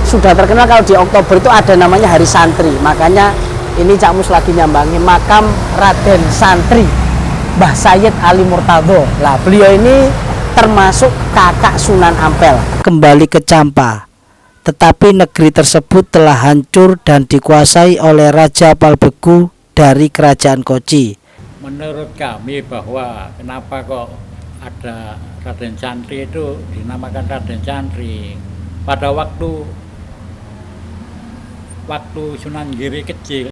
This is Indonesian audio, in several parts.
sudah terkenal kalau di Oktober itu ada namanya Hari Santri. Makanya ini Cak Mus lagi nyambangi makam Raden Santri Mbah Sayyid Ali Murtado. Lah beliau ini termasuk kakak Sunan Ampel. Kembali ke Campa, tetapi negeri tersebut telah hancur dan dikuasai oleh Raja Palbegu dari Kerajaan Koci. Menurut kami bahwa kenapa kok ada Raden Santri itu dinamakan Raden Santri pada waktu Sunan Giri kecil.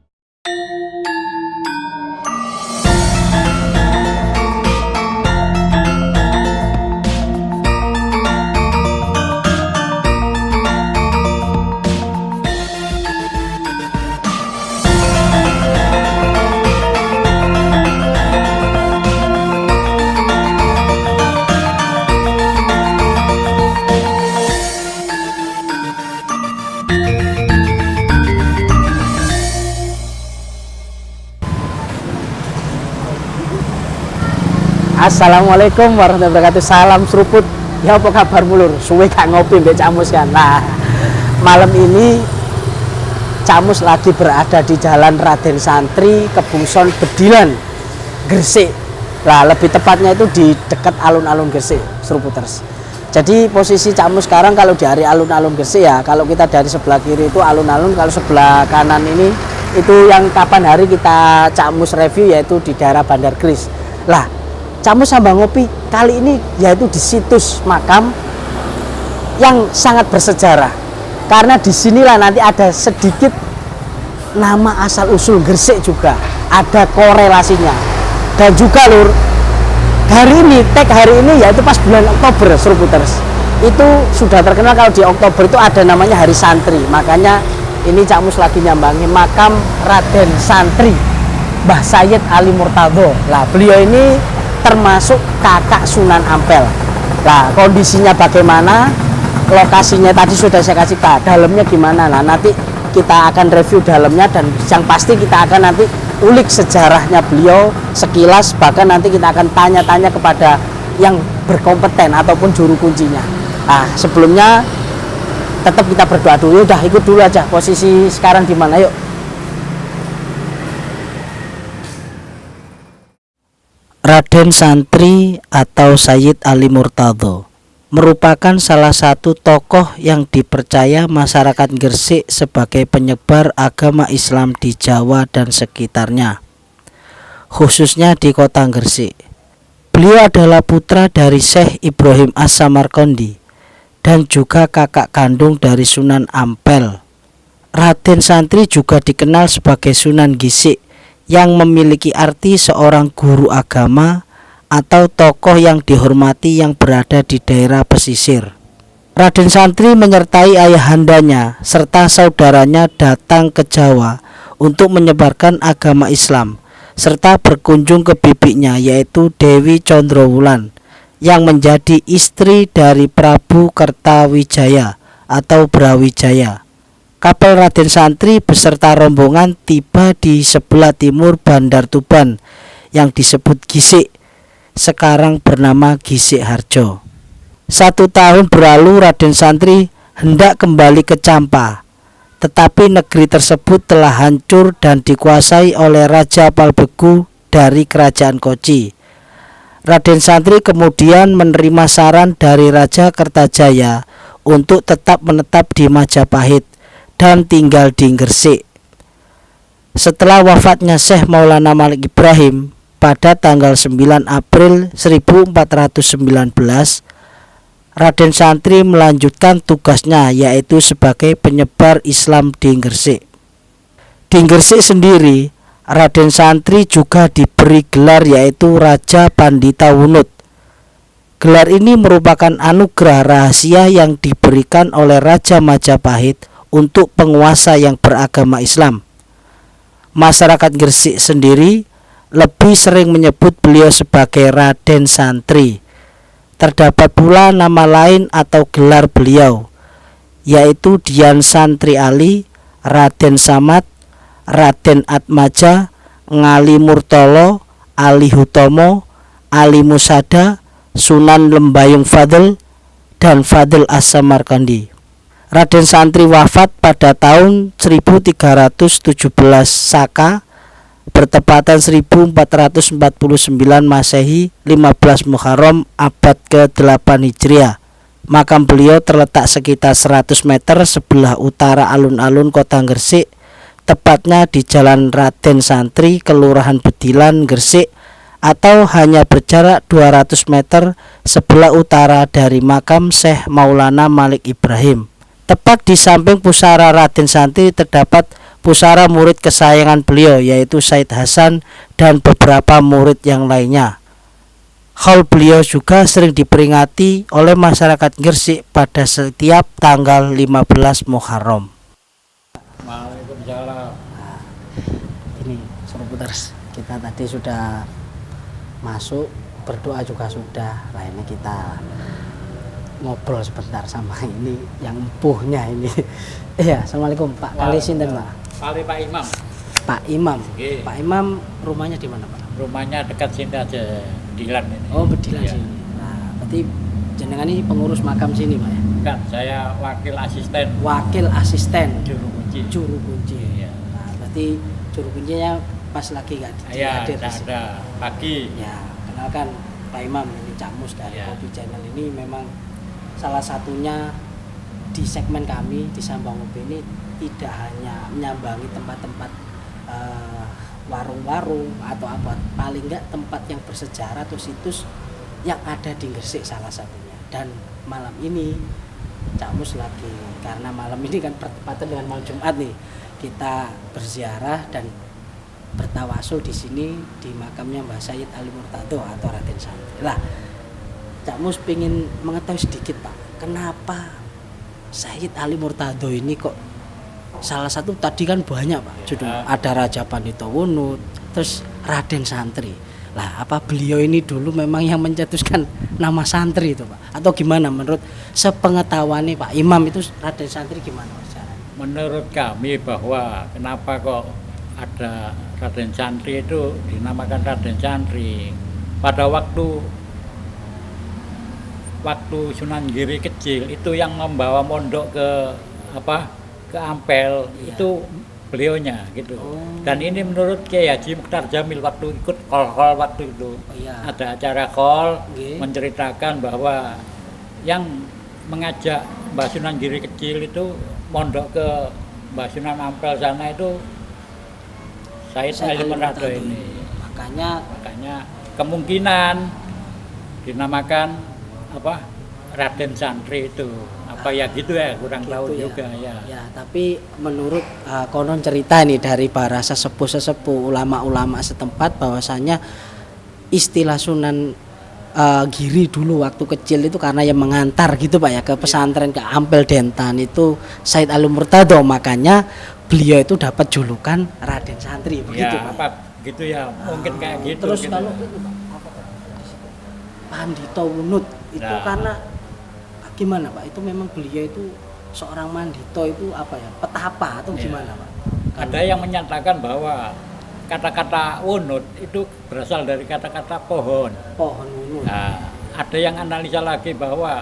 Assalamualaikum warahmatullahi wabarakatuh. Salam seruput. Ya apa kabar mulur? Suwe gak ngopi mbek Cak Mus kan. Nah, malam ini Cak Mus lagi berada di Jalan Raden Santri, Kebungson Bedilan, Gresik. Lah, lebih tepatnya itu di dekat alun-alun Gresik, Seruputers. Jadi posisi Cak Mus sekarang kalau di alun-alun Gresik ya, kalau kita dari sebelah kiri itu alun-alun, kalau sebelah kanan ini itu yang kapan hari kita Cak Mus review yaitu di daerah Bandar Kris. Lah, Cak Mus sambil ngopi kali ini yaitu di situs makam yang sangat bersejarah, karena disinilah nanti ada sedikit nama asal usul Gresik juga ada korelasinya. Dan juga lur, hari ini tag hari ini yaitu pas bulan Oktober Seruputers, itu sudah terkenal kalau di Oktober itu ada namanya Hari Santri. Makanya ini Cak Mus lagi nyambangi makam Raden Santri Mbah Sayyid Ali Murtado. Lah beliau ini termasuk kakak Sunan Ampel. Nah, kondisinya bagaimana, lokasinya tadi sudah saya kasih tahu, dalamnya gimana. Nah, nanti kita akan review dalamnya, dan yang pasti kita akan nanti ulik sejarahnya beliau sekilas, bahkan nanti kita akan tanya-tanya kepada yang berkompeten ataupun juru kuncinya. Nah, sebelumnya tetap kita berdoa dulu. Udah ikut dulu aja, posisi sekarang di mana, yuk. Raden Santri atau Sayyid Ali Murtado merupakan salah satu tokoh yang dipercaya masyarakat Gresik sebagai penyebar agama Islam di Jawa dan sekitarnya, khususnya di kota Gresik. Beliau adalah putra dari Syekh Ibrahim As-Samarqandi dan juga kakak kandung dari Sunan Ampel. Raden Santri juga dikenal sebagai Sunan Gisik, yang memiliki arti seorang guru agama atau tokoh yang dihormati yang berada di daerah pesisir. Raden Santri menyertai ayahandanya serta saudaranya datang ke Jawa untuk menyebarkan agama Islam, serta berkunjung ke bibinya yaitu Dewi Condrowulan yang menjadi istri dari Prabu Kertawijaya atau Brawijaya. Kapal Raden Santri beserta rombongan tiba di sebelah timur Bandar Tuban yang disebut Gisik, sekarang bernama Gisik Harjo. 1 tahun berlalu Raden Santri hendak kembali ke Campa, tetapi negeri tersebut telah hancur dan dikuasai oleh Raja Palbegu dari Kerajaan Koci. Raden Santri kemudian menerima saran dari Raja Kertajaya untuk tetap menetap di Majapahit dan tinggal di Gresik. Setelah wafatnya Syekh Maulana Malik Ibrahim pada tanggal 9 April 1419, Raden Santri melanjutkan tugasnya yaitu sebagai penyebar Islam di Gresik. Di Gresik sendiri, Raden Santri juga diberi gelar yaitu Raja Pandita Wunut. Gelar ini merupakan anugerah rahasia yang diberikan oleh Raja Majapahit untuk penguasa yang beragama Islam. Masyarakat Gresik sendiri lebih sering menyebut beliau sebagai Raden Santri. Terdapat pula nama lain atau gelar beliau, yaitu Dian Santri Ali, Raden Samad, Raden Atmaja, Ngali Murtolo, Ali Hutomo, Ali Musada, Sunan Lembayung Fadl, dan Fadl As-Samarqandi. Raden Santri wafat pada tahun 1317 Saka bertepatan 1449 Masehi, 15 Muharram abad ke-8 Hijriah. Makam beliau terletak sekitar 100 meter sebelah utara alun-alun Kota Gresik, tepatnya di Jalan Raden Santri, Kelurahan Bedilan, Gresik, atau hanya berjarak 200 meter sebelah utara dari makam Syekh Maulana Malik Ibrahim. Tepat di samping pusara Raden Santri terdapat pusara murid kesayangan beliau, yaitu Said Hasan dan beberapa murid yang lainnya. Haul beliau juga sering diperingati oleh masyarakat Gresik pada setiap tanggal 15 Muharram. Waalaikumsalam. Ini suruh putar. Kita tadi sudah masuk, berdoa juga sudah. Nah, ini kita ngobrol sebentar sama ini yang empuhnya ini. Iya, assalamualaikum Pak. Kali sinten Pak? Kali Pak Imam. Pak Imam. Oke. Pak Imam rumahnya di mana Pak? Rumahnya dekat sini aja, Bedilan ini. Oh, Bedilan Iya. sini. Nah, berarti jenengan ini pengurus makam sini Pak ya? Enggak, saya wakil asisten Wakil asisten juru kunci. juru kunci. Iya. Nah, berarti juru kuncinya pas lagi nggak Iya, hadir di tidak sini. ada pagi. Ya, kenalkan Pak Imam, ini Cak Mus dari Ya. Kopi Channel ini memang salah satunya di segmen kami di Sambang Kopi ini tidak hanya menyambangi tempat-tempat warung-warung atau apa, paling enggak tempat yang bersejarah atau situs yang ada di Gresik salah satunya. Dan malam ini Cak Mus lagi, karena malam ini kan bertepatan dengan malam Jumat nih, kita berziarah dan bertawasul di sini di makamnya Mbah Sayyid Ali Murtado atau Raden Santri. Lah, Cak Mus pengen mengetahui sedikit Pak, kenapa Sayyid Ali Murtado ini kok salah satu tadi kan banyak Pak judul, ada Raja Pandito Wunut, terus Raden Santri. Lah, apa beliau ini dulu memang yang mencetuskan nama santri itu Pak? Atau gimana menurut sepengetahuannya Pak Imam itu Raden Santri gimana Pak? Menurut kami bahwa kenapa kok ada Raden Santri itu dinamakan Raden Santri. Pada waktu Sunan Giri kecil itu yang membawa mondok ke Ampel, Iya. itu beliaunya gitu. Oh. Dan ini menurut Kiai Haji Mukhtar Jamil waktu ikut kol waktu itu. Oh, iya. Ada acara kol Oke. menceritakan bahwa yang mengajak Mbah Sunan Giri kecil itu mondok ke Mbah Sunan Ampel sana itu Said Ali Murtado ini. Makanya kemungkinan dinamakan Raden Santri itu. Apa ya gitu ya, kurang Gitu tahu ya. juga ya. Ya, tapi menurut konon cerita nih dari para sesepuh ulama-ulama setempat bahwasanya istilah Sunan Giri dulu waktu kecil itu karena yang mengantar gitu Pak ya ke pesantren ke Ampel Dentan itu Said Ali Murtado, makanya beliau itu dapat julukan Raden Santri begitu Ya, Pak. apa gitu ya, mungkin kayak gitu. Terus gitu. kalau itu Pak, apa Pak? Pandito Wunut itu Nah. karena gimana Pak? Itu memang beliau itu seorang mandito itu apa ya? Petapa atau Ya. gimana Pak? Ada yang menyatakan bahwa kata-kata wunut itu berasal dari kata-kata pohon. Pohon wunut. Nah, ada yang analisa lagi bahwa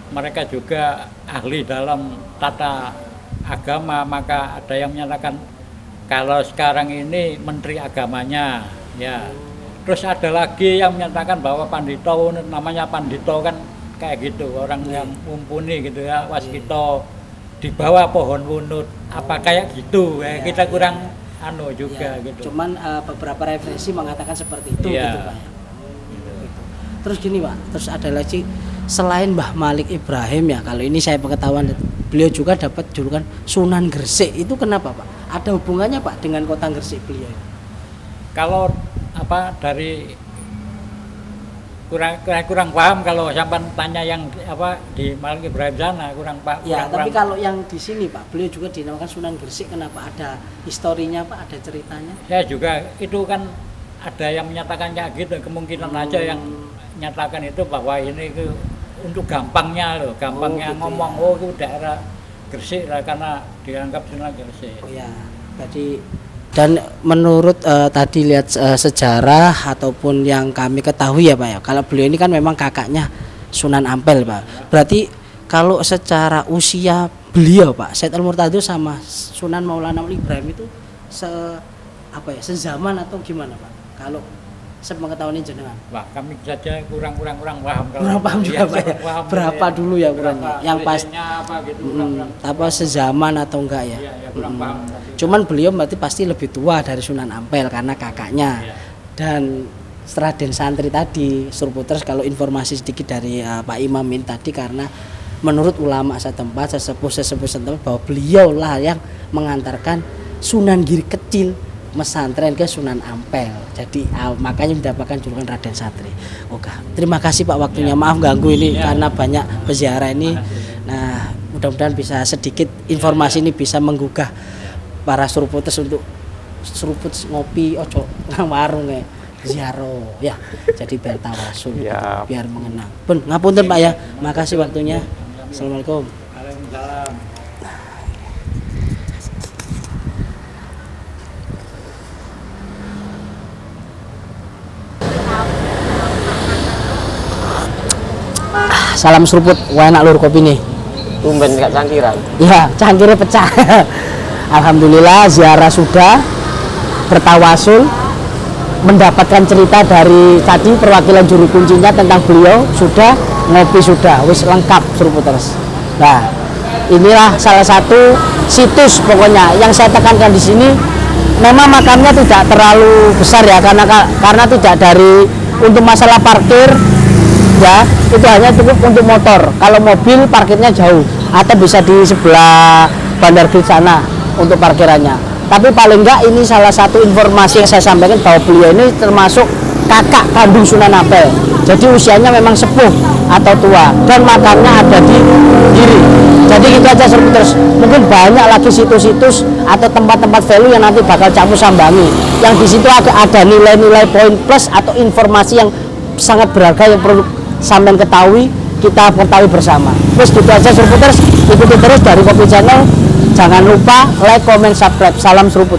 mereka juga ahli dalam tata agama, maka ada yang menyatakan kalau sekarang ini menteri agamanya, ya. Terus ada lagi yang menyatakan bahwa Pandito Wunut, namanya Pandito kan kayak gitu, orang yang mumpuni gitu ya, waskito di bawah pohon wunut, apa kayak gitu ya, kita kurang juga Ya, gitu. cuman beberapa referensi mengatakan seperti itu Iya. gitu Pak. Gitu. Terus gini Pak, terus ada lagi selain Mbah Malik Ibrahim ya, kalau ini saya pengetahuan beliau juga dapat julukan Sunan Gresik. Itu kenapa Pak? Ada hubungannya Pak dengan kota Gresik beliau? Kalau dari kurang paham kalau sampai tanya yang di Malik Ibrahim sana kurang pak. Ya, kurang, tapi kurang. kalau yang di sini Pak, beliau juga dinamakan Sunan Gresik. Kenapa? Ada historinya Pak, ada ceritanya? Ya juga itu kan ada yang menyatakan kayak gitu, kemungkinan aja yang nyatakan itu bahwa ini untuk gampangnya loh, gampangnya gitu ngomong ya. itu daerah Gresik lah karena dianggap Sunan Gresik. Oh ya, jadi dan menurut tadi lihat sejarah ataupun yang kami ketahui ya Pak ya, kalau beliau ini kan memang kakaknya Sunan Ampel Pak. Berarti kalau secara usia beliau Pak Said Al-Murtado sama Sunan Maulana Ibrahim itu sezaman atau gimana Pak? Kalau sepengetahuan jenengan. Wah, kami saja kurang paham kalau. Kurang paham juga Pak ya. Berapa ya. dulu ya kurangnya? Yang pas apa gitu, apa sezaman atau enggak ya? Iya, kurang paham. Cuman beliau berarti pasti lebih tua dari Sunan Ampel karena kakaknya. Iya. Dan Raden Santri tadi, Surputers, kalau informasi sedikit dari Pak Imam ini tadi, karena menurut ulama setempat, sesepuh setempat, bahwa beliau lah yang mengantarkan Sunan Giri kecil mesantren ke Sunan Ampel. Jadi makanya mendapatkan julukan Raden Santri. Oke, terima kasih Pak waktunya. Maaf ganggu ini karena banyak peziarah ini. Nah, mudah-mudahan bisa sedikit informasi ini bisa menggugah para Surputers untuk seruput ngopi ojo warung ya. Ziarah ya, jadi biar tawasul, biar mengenang. Pun ngapunten Pak ya, makasih waktunya. Assalamualaikum. Waalaikumsalam. Salam seruput, wah enak lur kopi nih. Tumben gak cangkiran. Ya, cangkirnya pecah. Alhamdulillah ziarah sudah, bertawasul, mendapatkan cerita dari tadi perwakilan juru kuncinya tentang beliau sudah, ngopi sudah, wis lengkap Surputers. Nah, inilah salah satu situs pokoknya yang saya tekankan di sini. Memang makamnya tidak terlalu besar ya, karena tidak dari untuk masalah parkir ya, itu hanya cukup untuk motor. Kalau mobil parkirnya jauh atau bisa di sebelah Bandar Grid sana untuk parkirannya. Tapi paling enggak ini salah satu informasi yang saya sampaikan bahwa beliau ini termasuk kakak kandung Sunan Ampel. Jadi usianya memang sepuh atau tua dan makamnya ada di Giri. Jadi gitu aja Surputers. Mungkin banyak lagi situs-situs atau tempat-tempat value yang nanti bakal Camu sambangi. Yang di situ ada nilai-nilai poin plus atau informasi yang sangat berharga yang perlu sampean ketahui, kita ketahui bersama. Terus gitu aja Surputers, ikuti terus dari Kopi Channel. Jangan lupa like, comment, subscribe. Salam seruput.